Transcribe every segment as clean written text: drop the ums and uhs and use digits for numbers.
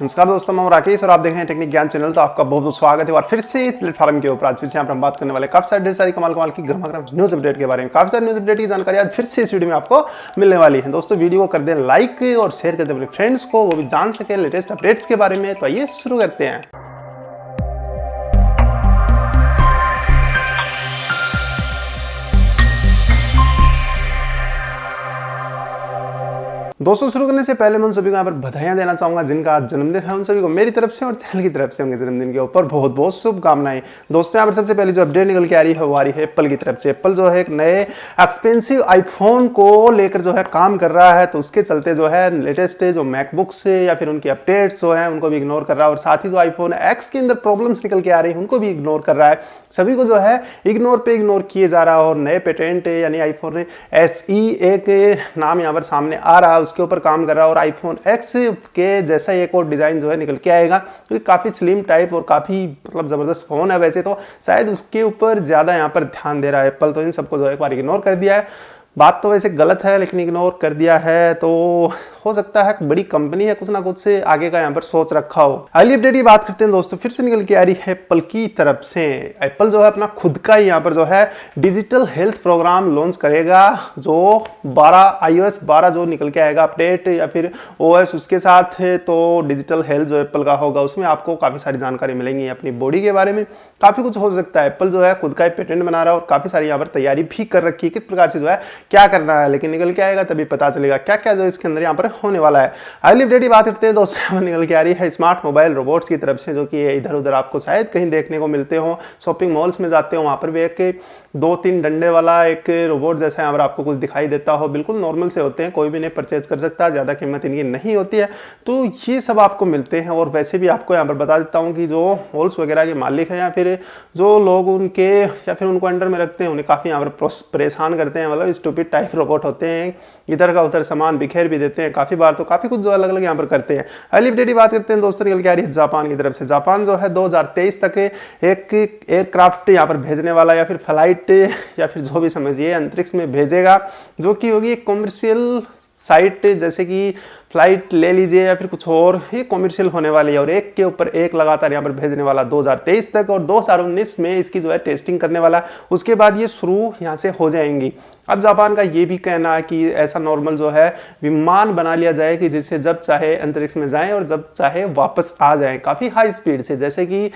नमस्कार दोस्तों, मैं राकेश और आप देख रहे हैं टेक्निक ज्ञान चैनल। तो आपका बहुत बहुत स्वागत है और फिर से इस प्लेटफॉर्म के ऊपर आज फिर से यहाँ पर हम बात करने वाले काफी सारी ढेर सारी कमाल की गर्मा न्यूज अपडेट के बारे में। काफी सारी न्यूज अपडेट की जानकारी आज फिर से इस वीडियो में आपको मिलने वाली है। दोस्तों वीडियो को कर दें लाइक और शेयर कर दें अपने फ्रेंड्स को, वो भी जान सके लेटेस्ट अपडेट्स के बारे में। तो आइए शुरू करते हैं। दोस्तों शुरू करने से पहले मैं उन सभी को यहाँ पर बधाइयां देना चाहूंगा जिनका आज जन्मदिन है। उन सभी को मेरी तरफ से और चैनल की तरफ से उनके जन्मदिन के ऊपर बहुत बहुत शुभकामनाएं। दोस्तों यहाँ पर सबसे पहले जो अपडेट निकल के आ रही है वो आ रही है एप्पल की तरफ से। एप्पल जो है एक नए एक्सपेंसिव आईफोन को लेकर जो है काम कर रहा है, तो उसके चलते जो है लेटेस्ट जो मैकबुक्स या फिर उनकी अपडेट्स जो है उनको भी इग्नोर कर रहा है और साथ ही जो आईफोन एक्स के अंदर प्रॉब्लम्स निकल के आ रही है उनको भी इग्नोर कर रहा है। सभी को जो है इग्नोर पे इग्नोर किए जा रहा है और नए पेटेंट यानी आईफोन SE एक नाम यहाँ पर सामने आ रहा है, उसके ऊपर काम कर रहा है और आईफोन एक्स के जैसा एक और डिजाइन जो है निकल के आएगा, क्योंकि काफी स्लिम टाइप और काफी मतलब जबरदस्त फोन है वैसे तो, शायद उसके ऊपर ज्यादा यहाँ पर ध्यान दे रहा है एप्पल। तो इन सबको जो है एक बार इग्नोर कर दिया है। बात तो वैसे गलत है लेकिन इग्नोर कर दिया है तो हो सकता है बड़ी कंपनी है, कुछ ना कुछ से आगे का यहाँ पर सोच रखा हो। अगली अपडेट की बात करते हैं दोस्तों, फिर से निकल के आ रही है एप्पल की तरफ से। एप्पल जो है अपना खुद का ही यहाँ पर जो है डिजिटल हेल्थ प्रोग्राम लॉन्च करेगा, जो 12 iOS 12 जो निकल के आएगा अपडेट या फिर OS उसके साथ है, तो डिजिटल हेल्थ जो एप्पल का होगा उसमें आपको काफी सारी जानकारी मिलेंगी अपनी बॉडी के बारे में। काफी कुछ हो सकता है। एप्पल जो है खुद का पेटेंट बना रहा है और काफी सारी यहाँ पर तैयारी भी कर रखी है किस प्रकार से जो है क्या करना है, लेकिन निकल के आएगा तभी पता चलेगा क्या क्या जो इसके अंदर यहाँ पर होने वाला है। अगली अपडेट की बात करते हैं दोस्तों, निकल के आ रही है स्मार्ट मोबाइल रोबोट्स की तरफ से, जो कि इधर उधर आपको शायद कहीं देखने को मिलते हो। शॉपिंग मॉल्स में जाते हो वहां पर भी एक 2-3 डंडे वाला एक रोबोट जैसा यहाँ पर आपको कुछ दिखाई देता हो। बिल्कुल नॉर्मल से होते हैं, कोई भी नहीं परचेज कर सकता, ज्यादा कीमत इनकी नहीं होती है। तो ये सब आपको मिलते हैं और वैसे भी आपको यहाँ पर बता देता हूँ कि जो मॉल्स वगैरह के मालिक है या फिर जो लोग उनके या फिर उनको अंडर में रखते हैं उन्हें काफी यहाँ पर परेशान करते हैं। मतलब स्टूपिड टाइप रोबोट होते हैं, इधर का उधर सामान बिखेर भी देते हैं काफी बार, तो काफी कुछ जो अलग अलग यहाँ पर करते हैं। अगली अपडेट की बात करते हैं दोस्तों, निकल के आ रही है जापान की तरफ से। जापान जो है 2023 तक एक एयरक्राफ्ट यहाँ पर भेजने वाला या फिर फ्लाइट या फिर जो भी समझिए अंतरिक्ष में भेजेगा, जो कि होगी एक कॉमर्शियल साइट, जैसे कि फ्लाइट ले लीजिए या फिर कुछ और, ये कॉमर्शियल होने वाली है और एक के ऊपर एक लगातार यहाँ पर भेजने वाला 2023 तक, और 2019 में इसकी जो है टेस्टिंग करने वाला। उसके बाद ये शुरू यहाँ से हो जाएंगी। अब जापान का ये भी कहना है कि ऐसा नॉर्मल जो है विमान बना लिया जाए कि जिससे जब चाहे अंतरिक्ष में जाएं और जब चाहे वापस आ जाएं काफी हाई स्पीड से, जैसे कि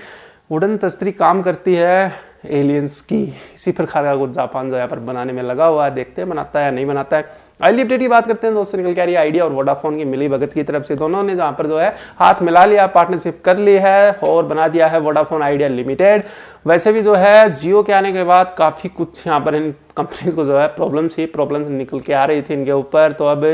उड़न तस्त्री काम करती है एलियंस की, इसी प्रकार का कुछ जापान जो यहाँ पर बनाने में लगा हुआ है। देखते हैं बनाता है या नहीं बनाता है। अगली अपडेट की बात करते हैं दोस्तों, निकल के आ रही है आइडिया और वोडाफोन की मिली भगत की तरफ से। दोनों ने जहां पर जो है हाथ मिला लिया, पार्टनरशिप कर ली है और बना दिया है वोडाफोन आइडिया लिमिटेड। वैसे भी जो है जियो के आने के बाद काफी कुछ यहाँ पर इन कंपनीज को जो है प्रॉब्लम्स निकल के आ रही थी इनके ऊपर, तो अब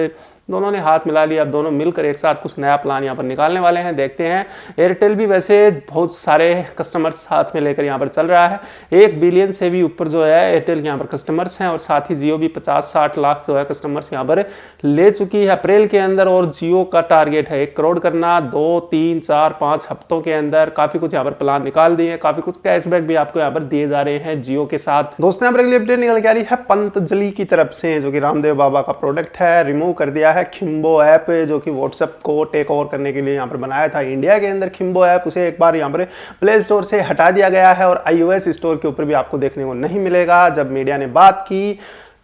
दोनों ने हाथ मिला लिया। अब दोनों मिलकर एक साथ कुछ नया प्लान यहाँ पर निकालने वाले हैं, देखते हैं। एयरटेल भी वैसे बहुत सारे कस्टमर्स साथ में लेकर यहाँ पर चल रहा है, 1 बिलियन से भी ऊपर जो है एयरटेल के यहाँ पर कस्टमर्स हैं और साथ ही जियो भी 50-60 लाख जो है कस्टमर्स यहाँ पर ले चुकी है अप्रैल के अंदर, और जियो का टारगेट है 1 करोड़ करना 2-3-4-5 हफ्तों के अंदर। काफी कुछ यहाँ पर प्लान निकाल दिए, काफी कुछ कैशबैक भी आपको यहाँ पर दिए जा रहे हैं जियो के साथ। दोस्तों यहाँ पर अगली अपडेट निकल के आ रही है पंतजलि की तरफ से, जो कि रामदेव बाबा का प्रोडक्ट है। रिमूव कर दिया है खिम्बो ऐप, जो कि व्हाट्सएप को टेक ओवर करने के लिए यहाँ पर बनाया था इंडिया के अंदर खिम्बो ऐप, उसे एक बार यहाँ पर प्ले स्टोर से हटा दिया गया है और iOS स्टोर के ऊपर भी आपको देखने को नहीं मिलेगा। जब मीडिया ने बात की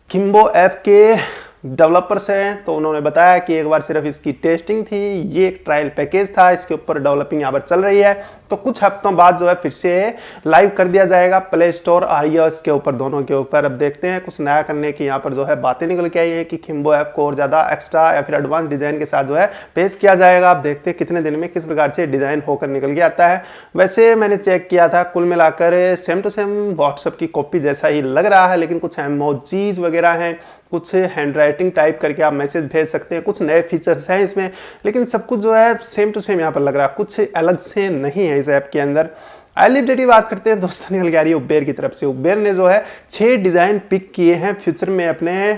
खिम्बो ऐप के डेवलपर्स हैं तो उन्होंने बताया कि एक बार सिर्फ इसकी टेस्टिंग थी, ये एक ट्रायल पैकेज था, इसके ऊपर डेवलपिंग यहाँ पर चल रही है, तो कुछ हफ्तों बाद जो है फिर से लाइव कर दिया जाएगा प्ले स्टोर iOS के ऊपर, दोनों के ऊपर। अब देखते हैं कुछ नया करने की यहाँ पर जो है बातें निकल के आई है कि खिम्बो ऐप को और ज्यादा एक्स्ट्रा या फिर एडवांस डिजाइन के साथ जो है पेश किया जाएगा। आप देखते हैं कितने दिन में किस प्रकार से डिजाइन होकर निकल के आता है। वैसे मैंने चेक किया था, कुल मिलाकर सेम टू सेम व्हाट्सएप की कॉपी जैसा ही लग रहा है, लेकिन कुछ इमोजीज वगैरह हैं, कुछ हैंड राइटिंग टाइप करके आप मैसेज भेज सकते हैं, कुछ नए फीचर्स हैं इसमें, लेकिन सब कुछ जो है सेम टू सेम यहाँ पर लग रहा है, कुछ अलग से नहीं है इस ऐप के अंदर। अगली अपडेट की बात करते हैं दोस्तों, निकल के आ रही है उबेर की तरफ से। उबेर ने जो है 6 डिजाइन पिक किए हैं फ्यूचर में अपने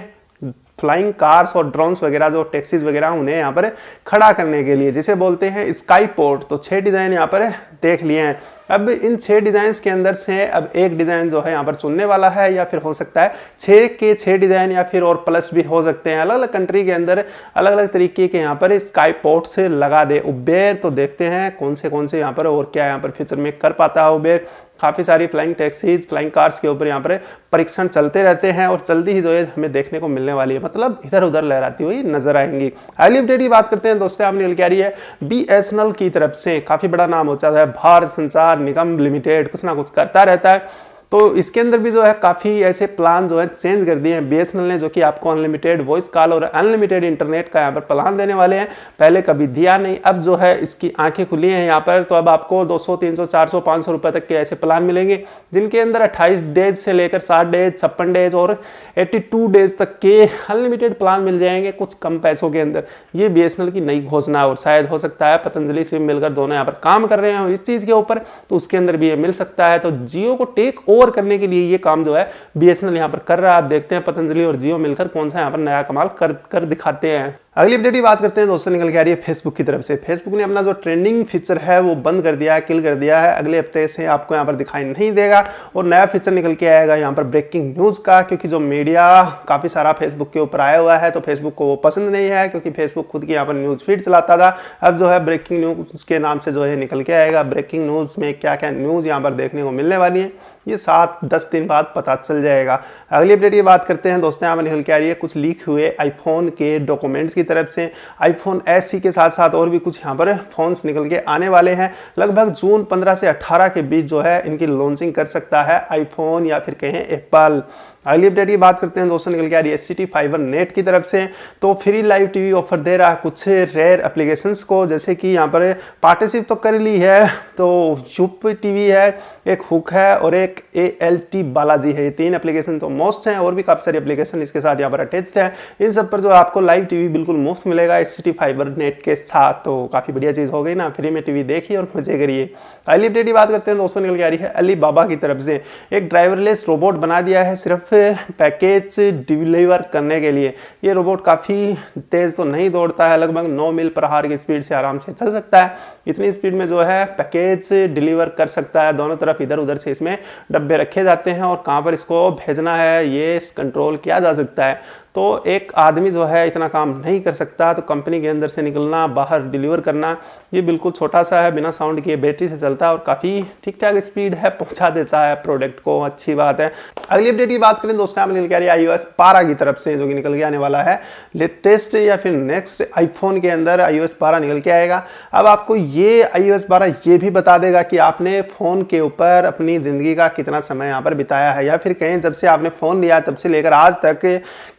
फ्लाइंग कार्स और ड्रोन्स वगैरह जो टैक्सीज वगैरह उन्हें यहाँ पर खड़ा करने के लिए, जिसे बोलते हैं स्काई पोर्ट। तो 6 डिजाइन यहाँ पर देख लिए हैं। अब इन 6 डिज़ाइन के अंदर से अब एक डिज़ाइन जो है यहाँ पर चुनने वाला है, या फिर हो सकता है 6 के 6 डिज़ाइन या फिर और प्लस भी हो सकते हैं। अलग अलग कंट्री के अंदर अलग अलग तरीके के यहाँ पर स्काई पोर्ट से लगा दे उबेर। तो देखते हैं कौन से यहाँ पर और क्या यहाँ पर फ्यूचर में कर पाता है उबेर। काफ़ी सारी फ्लाइंग टैक्सीज, फ्लाइंग कार्स के ऊपर यहाँ पर परीक्षण चलते रहते हैं और जल्दी ही जो है हमें देखने को मिलने वाली है, मतलब इधर उधर लहराती हुई नजर आएंगी। अगली अपडेट की बात करते हैं दोस्तों, आप निकल के आ रही है BSNL की तरफ से। काफ़ी बड़ा नाम होता है, भारत संचार निगम लिमिटेड, कुछ ना कुछ करता रहता है। तो इसके अंदर भी जो है काफ़ी ऐसे प्लान जो है चेंज कर दिए हैं BSNL ने, जो कि आपको अनलिमिटेड वॉइस कॉल और अनलिमिटेड इंटरनेट का यहाँ पर प्लान देने वाले हैं। पहले कभी दिया नहीं, अब जो है इसकी आंखें खुली हैं यहाँ पर। तो अब आपको 200, 300, 400, 500 रुपये तक के ऐसे प्लान मिलेंगे, जिनके अंदर 28 डेज से लेकर 60 डेज, 56 डेज और 82 डेज तक के अनलिमिटेड प्लान मिल जाएंगे कुछ कम पैसों के अंदर। ये BSNL की नई घोषणा है और शायद हो सकता है पतंजलि सिम मिलकर दोनों यहाँ पर काम कर रहे हैं इस चीज़ के ऊपर, तो उसके अंदर भी ये मिल सकता है। तो जियो को टेक ओवर करने के लिए ये काम जो है BSNL यहाँ पर कर रहा है। आप देखते हैं पतंजलि और जियो मिलकर कौन सा यहाँ पर नया कमाल कर दिखाते हैं। अगली अपडेट की बात करते हैं दोस्तों, निकल के आ रही है फेसबुक की तरफ से। फेसबुक ने अपना जो ट्रेंडिंग फीचर है वो बंद कर दिया है, किल कर दिया है। अगले हफ्ते से आपको यहाँ पर दिखाई नहीं देगा और नया फीचर निकल के आएगा यहाँ पर ब्रेकिंग न्यूज़ का, क्योंकि जो मीडिया काफ़ी सारा फेसबुक के ऊपर आया हुआ है तो फेसबुक को वो पसंद नहीं है, क्योंकि फेसबुक खुद की यहाँ पर न्यूज़ फीड चलाता था। अब जो है ब्रेकिंग न्यूज़ के नाम से जो है निकल के आएगा। ब्रेकिंग न्यूज़ में क्या क्या न्यूज़ यहाँ पर देखने को मिलने वाली है ये 7-10 दिन बाद पता चल जाएगा। अगली अपडेट की बात करते हैं दोस्तों, यहाँ पर निकल के आ रही है कुछ लीक हुए आईफोन के डॉक्यूमेंट्स की तरफ से। आईफोन SE के साथ साथ और भी कुछ यहाँ पर फोन्स निकल के आने वाले हैं। लगभग जून 15 से 18 के बीच जो है इनकी लॉन्चिंग कर सकता है आईफोन या फिर कहें एप्पल। अगली अपडेट की बात करते हैं दोस्तों, निकल के आ रही है सिटी फाइबर नेट की तरफ से। तो फ्री लाइव टीवी ऑफर दे रहा है कुछ रेयर एप्लीकेशंस को, जैसे कि यहाँ पर पार्टनरशिप तो कर ली है, तो यूप टीवी है, एक हुक है और एक ALT बालाजी है। ये 3 एप्लीकेशन तो मोस्ट हैं और भी काफ़ी सारी एप्लीकेशन इसके साथ यहाँ पर अटैच्ड है। इन सब पर जो आपको लाइव टीवी बिल्कुल मुफ्त मिलेगा इस सिटी फाइबर नेट के साथ। तो काफ़ी बढ़िया चीज़ हो गई ना, फ्री में टीवी देखिए और मजे करिए। अगली अपडेट की बात करते हैं दोस्तों, निकल के आ रही है अलीबाबा की तरफ से। एक ड्राइवरलेस रोबोट बना दिया है सिर्फ पैकेज डिलीवर करने के लिए। ये रोबोट काफ़ी तेज़ तो नहीं दौड़ता है, लगभग 9 मील पर आवर की स्पीड से आराम से चल सकता है। इतनी स्पीड में जो है पैकेज डिलीवर कर सकता है। दोनों तरफ इधर उधर से इसमें डब्बे रखे जाते हैं और कहाँ पर इसको भेजना है ये कंट्रोल किया जा सकता है। तो एक आदमी जो है इतना काम नहीं कर सकता, तो कंपनी के अंदर से निकलना, बाहर डिलीवर करना, ये बिल्कुल छोटा सा है, बिना साउंड किए बैटरी से चलता है और काफ़ी ठीक ठाक स्पीड है, पहुंचा देता है प्रोडक्ट को, अच्छी बात है। अगली अपडेट की बात करें दोस्तों, निकल के आ रही है iOS 12 की तरफ से, जो कि निकल के आने वाला है लेटेस्ट या फिर नेक्स्ट आईफोन के अंदर iOS 12 निकल के आएगा। अब आपको ये iOS 12 ये भी बता देगा कि आपने फ़ोन के ऊपर अपनी ज़िंदगी का कितना समय यहाँ पर बिताया है, या फिर कहीं जब से आपने फ़ोन लिया तब से लेकर आज तक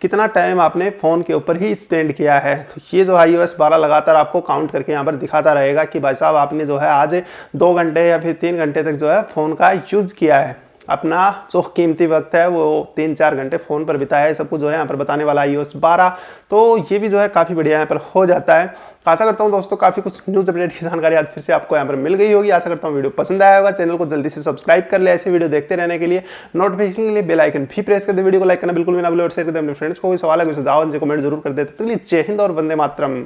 कितना टाइम आपने फ़ोन के ऊपर ही स्पेंड किया है। तो ये जो iOS 12 लगातार आपको काउंट करके यहाँ पर दिखाता रहेगा कि भाई साहब आपने जो है आज 2 घंटे या फिर 3 घंटे तक जो है फ़ोन का यूज़ किया है। अपना जो कीमती वक्त है वो 3-4 घंटे फ़ोन पर बिताया है, सब कुछ जो है यहाँ पर बताने वाला iOS 12। तो ये भी जो है काफ़ी बढ़िया यहाँ पर हो जाता है। आशा करता हूँ दोस्तों काफ़ी कुछ न्यूज़ अपडेट की जानकारी आज फिर से आपको यहाँ पर मिल गई होगी। आशा करता हूँ वीडियो पसंद आया होगा। चैनल को जल्दी से सब्सक्राइब कर ले, ऐसे वीडियो देखते रहने के लिए। नोटिफिकेशन के लिए बेल आइकन भी प्रेस कर दे। वीडियो को लाइक करना बिल्कुल भी ना भूलें और शेयर कर दे अपने फ्रेंड्स को। कोई सवाल है, कोई सुझाव, कमेंट जरूर कर दे। तो जय हिंद और वंदे मातरम।